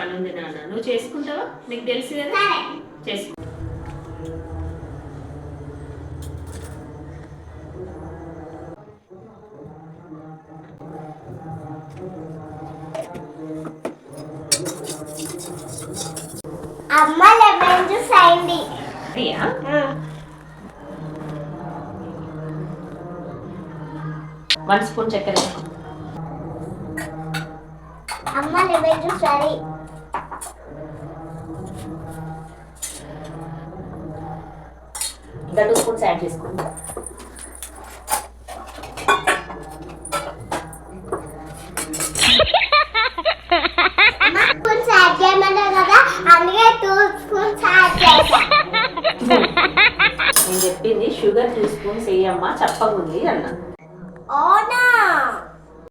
పని ఉంది నాన్న, నువ్వు చేసుకుంటావా? నీకు తెలుసు కదా, చేసుకో. అమ్మ లెమన్ జ్యూస్ అయింది. 1 స్పూన్ చక్కెర. అమ్మ లెమన్ జ్యూస్ రెడీ. ఇంకా 2 స్పూన్స్ యాడ్ చేసుకో. నేను చెప్పింది షుగర్ 2 స్పూన్స్ వేయమ్మా, చప్పగా ఉంది అన్న.